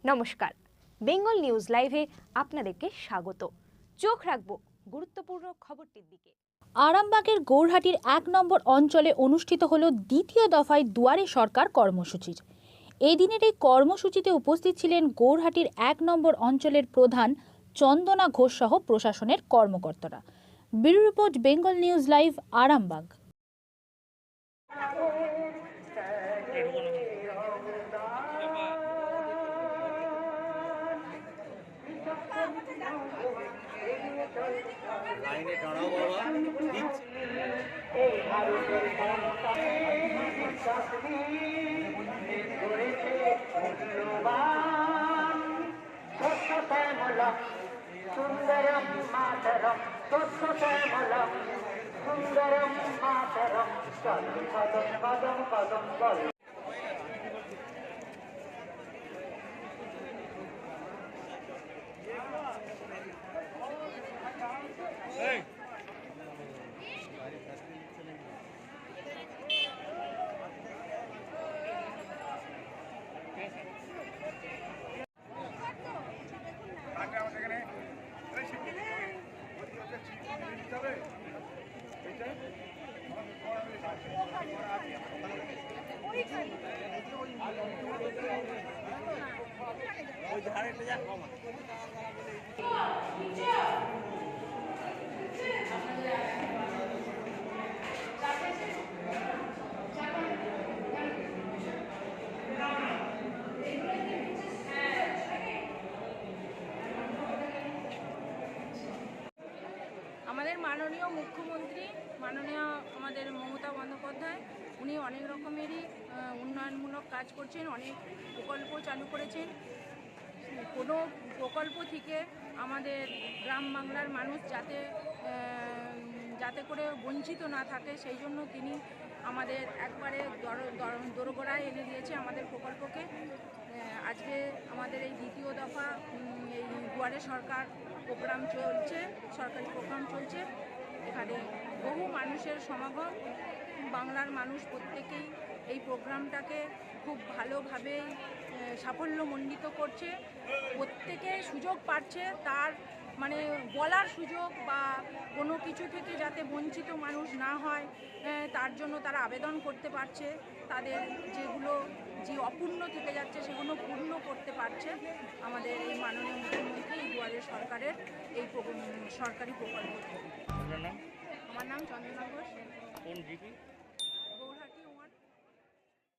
নমস্কার, বেঙ্গল নিউজ লাইভে আপনাদেরকে স্বাগত। চোখ রাখবো গুরুত্বপূর্ণ খবরটির দিকে। আরামবাগের গৌরহাটির ১ নম্বর অঞ্চলে অনুষ্ঠিত হলো দ্বিতীয় দফায় দুয়ারে সরকার কর্মসূচি। এই দিনের এই কর্মসূচিতে উপস্থিত ছিলেন গৌরহাটির ১ নম্বর অঞ্চলের প্রধান চন্দনা ঘোষ সহ প্রশাসনের কর্মকর্তারা। Bureau report, Bengal news live, Arambagh. লাইনে দাঁড়াও বাবা, এই ভারতের করেছে মূল্যবান শস্য শ্যামলম সুন্দরম মাতরম, শস্য শ্যামলম সুন্দরম মাতরম, চলো কদম কদম কদম বল। আমাদের মাননীয় মুখ্যমন্ত্রী মাননীয় আমাদের মমতা বন্দ্যোপাধ্যায় উনি অনেক রকমেরই উন্নয়নমূলক কাজ করছেন, অনেক প্রকল্প চালু করেছেন। কোনো প্রকল্প থেকে আমাদের গ্রাম বাংলার মানুষ যাতে করে বঞ্চিত না থাকে, সেই জন্য তিনি আমাদের একবারে দোরগোড়ায় এনে দিয়েছে আমাদের প্রকল্পকে। আজকে আমাদের এই দ্বিতীয় দফা এই দুয়ারে সরকার প্রোগ্রাম চলছে, সরকারি প্রোগ্রাম চলছে। এখানে বহু মানুষের সমাগম, বাংলার মানুষ প্রত্যেকেই এই প্রোগ্রামটাকে খুব ভালোভাবেই সাফল্যমণ্ডিত করছে। প্রত্যেকে সুযোগ পাচ্ছে, তার মানে বলার সুযোগ বা কোনো কিছু থেকে যাতে বঞ্চিত মানুষ না হয় তার জন্য তারা আবেদন করতে পারছে, তাদের যে অপূর্ণ থেকে যাচ্ছে সেগুলো পূর্ণ করতে পারছে আমাদের এই মাননীয় মুখ্যমন্ত্রী এই দুয়ারে সরকারের এই সরকারি প্রকল্প। আপনার নাম? আমার নাম চন্দনা ঘোষ। কোন জিপি?